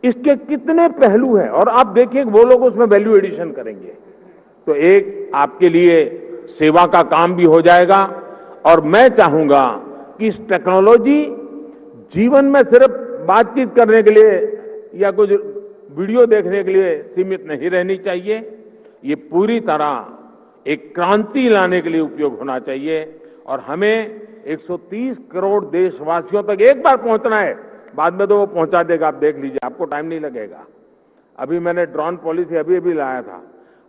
इसके कितने पहलू हैं, और आप देखिए वो लोग उसमें वैल्यू एडिशन करेंगे तो एक आपके लिए सेवा का काम भी हो जाएगा। और मैं चाहूंगा कि इस टेक्नोलॉजी जीवन में सिर्फ बातचीत करने के लिए या कुछ वीडियो देखने के लिए सीमित नहीं रहनी चाहिए, ये पूरी तरह एक क्रांति लाने के लिए उपयोग होना चाहिए। और हमें 130 करोड़ देशवासियों तक एक बार पहुंचना है, बाद में तो वो पहुंचा देगा, आप देख लीजिए, आपको टाइम नहीं लगेगा। अभी मैंने ड्रोन पॉलिसी अभी लाया था,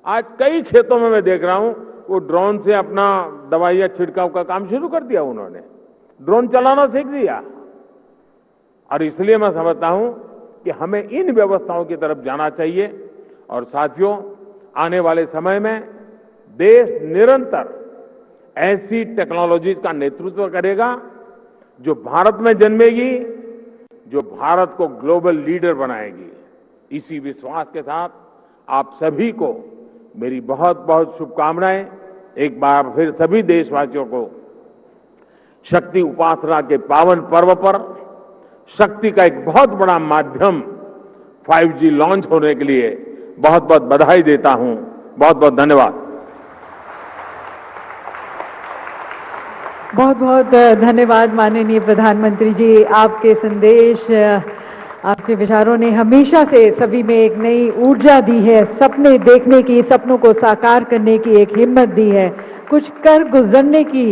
आज कई खेतों में मैं देख रहा हूं वो ड्रोन से अपना दवाइयां छिड़काव का काम शुरू कर दिया, उन्होंने ड्रोन चलाना सीख दिया। और इसलिए मैं समझता हूं कि हमें इन व्यवस्थाओं की तरफ जाना चाहिए। और साथियों, आने वाले समय में देश निरंतर ऐसी टेक्नोलॉजीज का नेतृत्व करेगा जो भारत में जन्मेगी, जो भारत को ग्लोबल लीडर बनाएगी। इसी विश्वास के साथ आप सभी को मेरी बहुत बहुत शुभकामनाएं। एक बार फिर सभी देशवासियों को शक्ति उपासना के पावन पर्व पर शक्ति का एक बहुत बड़ा माध्यम 5G लॉन्च होने के लिए बहुत बहुत बधाई देता हूं। बहुत बहुत धन्यवाद। बहुत बहुत धन्यवाद माननीय प्रधानमंत्री जी। आपके संदेश, आपके विचारों ने हमेशा से सभी में एक नई ऊर्जा दी है, सपने देखने की, सपनों को साकार करने की एक हिम्मत दी है, कुछ कर गुजरने की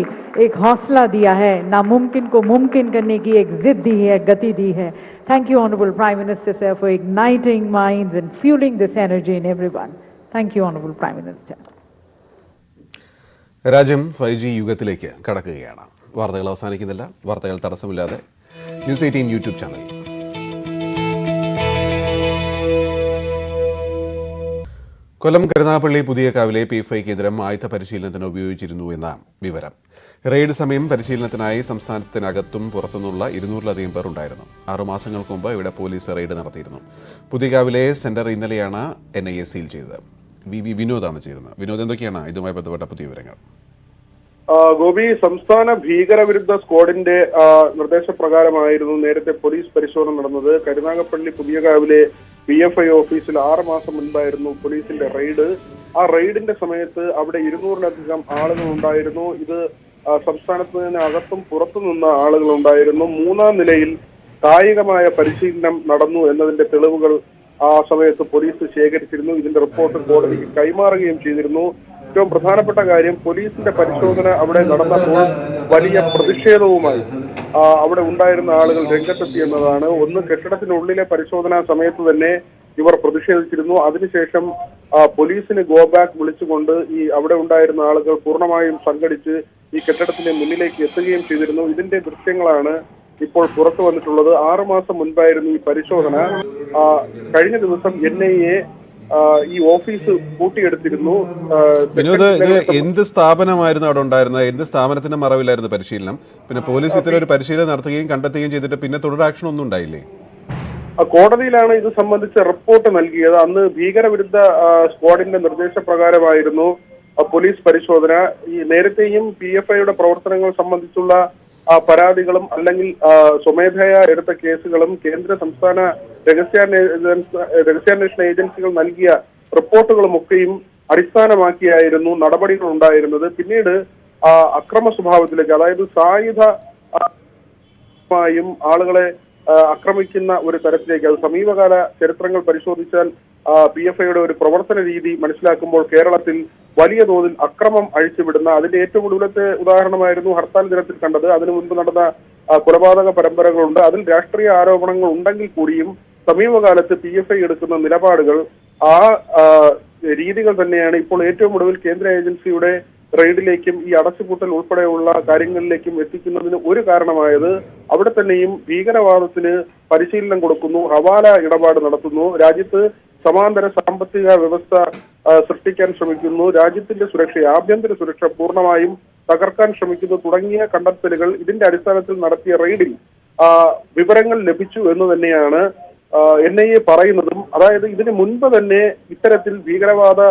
एक हौसला दिया है, नामुमकिन को मुमकिन करने की एक जिद दी है, गति दी है। Thank you honourable prime minister sir for igniting minds and fueling this energy in everyone. Thank you honorable prime minister. രാജ്യം 5G യുഗത്തിലേക്ക് കടക്കുകയാണ്. വാർത്തകൾ അവസാനിക്കുന്നില്ല. വാർത്തകൾ തടസ്സമില്ലാതെ news 18 YouTube channel. Kollam Karunagappally പുതിയകാവിലെ PFI കേന്ദ്രം ആയുധ പരിശീലനത്തിന് ഉപയോഗിച്ചിരുന്നു എന്ന വിവരം. റെയ്ഡ് സമയം പരിശീലനത്തിനായി സംസ്ഥാനത്തിനകത്തും പുറത്തുനിന്നുള്ള 200-ലധികം പേർ ഉണ്ടായിരുന്നു. 6 മാസങ്ങൾക്ക് മുമ്പ് ഇവിടെ പോലീസ് റെയ്ഡ് നടത്തിയിരുന്നു. പുതിയകാവിലെ സെന്റർ ഇന്നലെയാണ് NIA സീൽ ചെയ്തത്. വിനോദാണ് ചെയ്യുന്നത്. വിനോദ്, എന്തൊക്കെയാണ് ഇതുമായി ബന്ധപ്പെട്ട പുതിയ വിവരങ്ങൾ? ഗോപി, സംസ്ഥാന ഭീകരവിരുദ്ധ സ്ക്വാഡിന്റെ നിർദ്ദേശപ്രകാരമായിരുന്നു നേരത്തെ പോലീസ് പരിശോധന നടന്നത്. കരുനാഗപ്പള്ളി പുതിയകാവിലെ PFI ഓഫീസിൽ 6 മാസം മുൻപായിരുന്നു പോലീസിന്റെ റെയ്ഡ്. ആ റെയ്ഡിന്റെ സമയത്ത് അവിടെ 200-ലധികം ആളുകൾ ഉണ്ടായിരുന്നു. ഇത് സംസ്ഥാനത്ത് നിന്ന് അകത്തും പുറത്തു നിന്ന ആളുകൾ ഉണ്ടായിരുന്നു. 3-ാം നിലയിൽ കായികമായ പരിശീലനം നടന്നു എന്നതിന്റെ തെളിവുകൾ ആ സമയത്ത് പോലീസ് ശേഖരിച്ചിരുന്നു. ഇതിന്റെ റിപ്പോർട്ട് കോടതിക്ക് കൈമാറുകയും ചെയ്തിരുന്നു. ഏറ്റവും പ്രധാനപ്പെട്ട കാര്യം, പോലീസിന്റെ പരിശോധന അവിടെ നടന്നപ്പോൾ വലിയ പ്രതിഷേധവുമായി അവിടെ ഉണ്ടായിരുന്ന ആളുകൾ രംഗത്തെത്തി എന്നതാണ്. ഒന്ന്, കെട്ടിടത്തിനുള്ളിലെ പരിശോധനാ സമയത്ത് തന്നെ ഇവർ പ്രതിഷേധിച്ചിരുന്നു. അതിനുശേഷം പോലീസിന് ഗോ ബാക്ക് വിളിച്ചുകൊണ്ട് ഈ അവിടെ ഉണ്ടായിരുന്ന ആളുകൾ പൂർണ്ണമായും സംഘടിച്ച് ഈ കെട്ടിടത്തിന്റെ മുന്നിലേക്ക് എത്തുകയും ചെയ്തിരുന്നു. ഇതിന്റെ ദൃശ്യങ്ങളാണ് ഇപ്പോൾ പുറത്തു വന്നിട്ടുള്ളത്. 6 മാസം മുൻപായിരുന്നു ഈ പരിശോധന. കഴിഞ്ഞ ദിവസം NIA ഈ ഓഫീസ് പൂട്ടിയെടുത്തിരുന്നു. വിനോദ്, ഇത് എന്ത് സ്ഥാപനമായിരുന്നു അവിടെ ഉണ്ടായിരുന്നത്? എന്ത് സ്ഥാപനത്തിന്റെ മറവിലായിരുന്നു പരിശീലനം? പിന്നെ പോലീസ് ഇത്തരം ഒരു പരിശീലനം നടത്തുകയും കണ്ടെത്തുകയും ചെയ്തിട്ട് പിന്നെ തുടർ ആക്ഷൻ ഒന്നും ഉണ്ടായില്ലേ? കോടതിയിലാണ് ഇത് സംബന്ധിച്ച റിപ്പോർട്ട് നൽകിയത്. അന്ന് ഭീകരവിരുദ്ധ സ്ക്വാഡിന്റെ നിർദ്ദേശപ്രകാരമായിരുന്നു പോലീസ് പരിശോധന. ഈ നേരത്തെയും PFIയുടെ പ്രവർത്തനങ്ങൾ സംബന്ധിച്ചുള്ള പരാതികളും അല്ലെങ്കിൽ സ്വമേധയാ എടുത്ത കേസുകളും കേന്ദ്ര സംസ്ഥാന രഹസ്യാന്വേഷണ ഏജൻസികൾ നൽകിയ റിപ്പോർട്ടുകളും ഒക്കെയും അടിസ്ഥാനമാക്കിയായിരുന്നു നടപടികൾ ഉണ്ടായിരുന്നത്. പിന്നീട് അക്രമ സ്വഭാവത്തിലേക്ക്, അതായത് സായുധമായും ആളുകളെ ആക്രമിക്കുന്ന ഒരു തരത്തിലേക്ക്, അത് സമീപകാല ചരിത്രങ്ങൾ പരിശോധിച്ചാൽ PFIയുടെ ഒരു പ്രവർത്തന രീതി മനസ്സിലാക്കുമ്പോൾ കേരളത്തിൽ വലിയ തോതിൽ അക്രമം അഴിച്ചുവിടുന്ന, അതിന്റെ ഏറ്റവും ഒടുവിലത്തെ ഉദാഹരണമായിരുന്നു ഹർത്താൽ ദിനത്തിൽ കണ്ടത്. അതിനു മുൻപ് നടന്ന കൊലപാതക പരമ്പരകളുണ്ട്. അതിൽ രാഷ്ട്രീയ ആരോപണങ്ങൾ ഉണ്ടെങ്കിൽ കൂടിയും സമീപകാലത്ത് PFI എടുക്കുന്ന നിലപാടുകൾ, ആ രീതികൾ തന്നെയാണ് ഇപ്പോൾ ഏറ്റവും ഒടുവിൽ കേന്ദ്ര ഏജൻസിയുടെ റെയ്ഡിലേക്കും ഈ അടച്ചുപൂട്ടൽ ഉൾപ്പെടെയുള്ള കാര്യങ്ങളിലേക്കും എത്തിക്കുന്നതിന് ഒരു കാരണമായത്. അവിടെ തന്നെയും ഭീകരവാദത്തിന് പരിശീലനം കൊടുക്കുന്നു, ഹവാല ഇടപാട് നടത്തുന്നു, രാജ്യത്ത് സമാന്തര സാമ്പത്തിക വ്യവസ്ഥ സൃഷ്ടിക്കാൻ ശ്രമിക്കുന്നു, രാജ്യത്തിന്റെ സുരക്ഷ, ആഭ്യന്തര സുരക്ഷ പൂർണ്ണമായും തകർക്കാൻ ശ്രമിക്കുന്നു തുടങ്ങിയ കണ്ടെത്തലുകൾ ഇതിന്റെ അടിസ്ഥാനത്തിൽ നടത്തിയ റെയ്ഡിൽ വിവരങ്ങൾ ലഭിച്ചു എന്ന് തന്നെയാണ് NIA പറയുന്നതും. അതായത് ഇതിനു മുൻപ് തന്നെ ഇത്തരത്തിൽ ഭീകരവാദ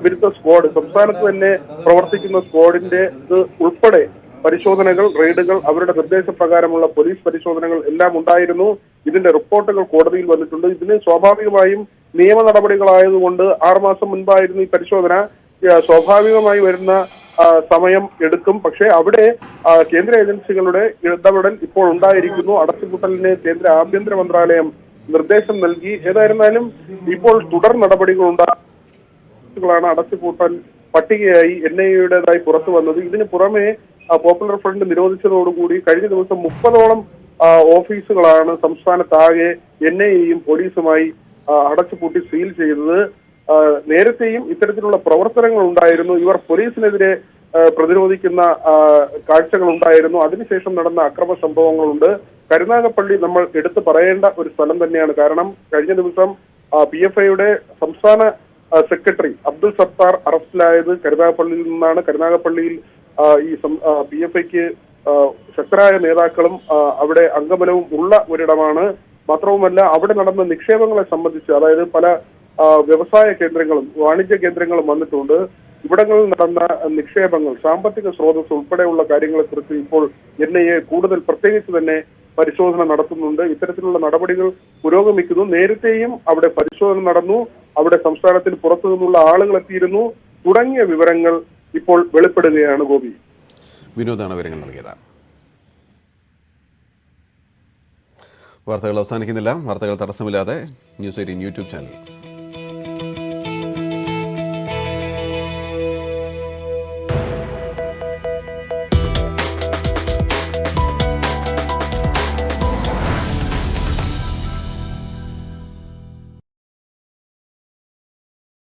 വിരുദ്ധ സ്ക്വാഡ്, സംസ്ഥാനത്ത് തന്നെ പ്രവർത്തിക്കുന്ന സ്ക്വാഡിന്റെ ഇത് ഉൾപ്പെടെ പരിശോധനകൾ, റെയ്ഡുകൾ, അവരുടെ നിർദ്ദേശപ്രകാരമുള്ള പോലീസ് പരിശോധനകൾ എല്ലാം ഉണ്ടായിരുന്നു. ഇതിന്റെ റിപ്പോർട്ടുകൾ കോടതിയിൽ വന്നിട്ടുണ്ട്. ഇതിന് സ്വാഭാവികമായും നിയമ നടപടികളായതുകൊണ്ട് 6 മാസം മുൻപായിരുന്നു ഈ പരിശോധന. സ്വാഭാവികമായി വരുന്ന സമയം എടുക്കും. പക്ഷേ അവിടെ കേന്ദ്ര ഏജൻസികളുടെ ഇടപെടൽ ഇപ്പോൾ ഉണ്ടായിരിക്കുന്നു. അടച്ചുപൂട്ടലിന് കേന്ദ്ര ആഭ്യന്തര മന്ത്രാലയം നിർദ്ദേശം നൽകി. ഏതായിരുന്നാലും ഇപ്പോൾ തുടർ നടപടികൾ ഉണ്ടാകുന്നതാണ്. അടച്ചുപൂട്ടൽ പട്ടികയായി NIAയുടേതായി പുറത്തു വന്നത്. ഇതിന് പുറമെ പോപ്പുലർ ഫ്രണ്ട് നിരോധിച്ചതോടുകൂടി കഴിഞ്ഞ ദിവസം 30ഓളം ഓഫീസുകളാണ് സംസ്ഥാനത്താകെ NIAയും പോലീസുമായി അടച്ചുപൂട്ടി സീൽ ചെയ്തത്. നേരത്തെയും ഇത്തരത്തിലുള്ള പ്രവർത്തനങ്ങൾ ഉണ്ടായിരുന്നു. ഇവർ പോലീസിനെതിരെ പ്രതിരോധിക്കുന്ന കാഴ്ചകൾ ഉണ്ടായിരുന്നു. അതിനുശേഷം നടന്ന അക്രമ സംഭവങ്ങളുണ്ട്. കരുനാഗപ്പള്ളി നമ്മൾ എടുത്തു പറയേണ്ട ഒരു സ്ഥലം തന്നെയാണ്. കാരണം കഴിഞ്ഞ ദിവസം PFIയുടെ സംസ്ഥാന സെക്രട്ടറി അബ്ദുൾ സത്താർ അറസ്റ്റിലായത് കരുനാഗപ്പള്ളിയിൽ നിന്നാണ്. കരുനാഗപ്പള്ളിയിൽ ഈ PFIക്ക് ശക്തരായ നേതാക്കളും അവിടെ അംഗബലവും ഉള്ള ഒരിടമാണ്. മാത്രവുമല്ല അവിടെ നടന്ന നിക്ഷേപങ്ങളെ സംബന്ധിച്ച്, അതായത് പല വ്യവസായ കേന്ദ്രങ്ങളും വാണിജ്യ കേന്ദ്രങ്ങളും വന്നിട്ടുണ്ട്. ഇവിടങ്ങളിൽ നടന്ന നിക്ഷേപങ്ങൾ, സാമ്പത്തിക സ്രോതസ് ഉൾപ്പെടെയുള്ള കാര്യങ്ങളെക്കുറിച്ച് ഇപ്പോൾ NIA കൂടുതൽ പ്രത്യേകിച്ച് തന്നെ പരിശോധന നടത്തുന്നുണ്ട്. ഇത്തരത്തിലുള്ള നടപടികൾ പുരോഗമിക്കുന്നു. നേരത്തെയും അവിടെ പരിശോധന നടന്നു. അവിടെ സംസ്ഥാനത്തിന് പുറത്തു നിന്നുള്ള ആളുകൾ എത്തിയിരുന്നു. തുടങ്ങിയ വിവരങ്ങൾ ഇപ്പോൾ വെളിപ്പെടുകയാണ്. ഗോപി, വിനോദാണ് വിവരങ്ങൾ നൽകിയത്. വാർത്തകൾ അവസാനിക്കുന്നില്ല. വാർത്തകൾ തടസ്സമില്ലാതെ ന്യൂസ് 18 യൂട്യൂബ് ചാനൽ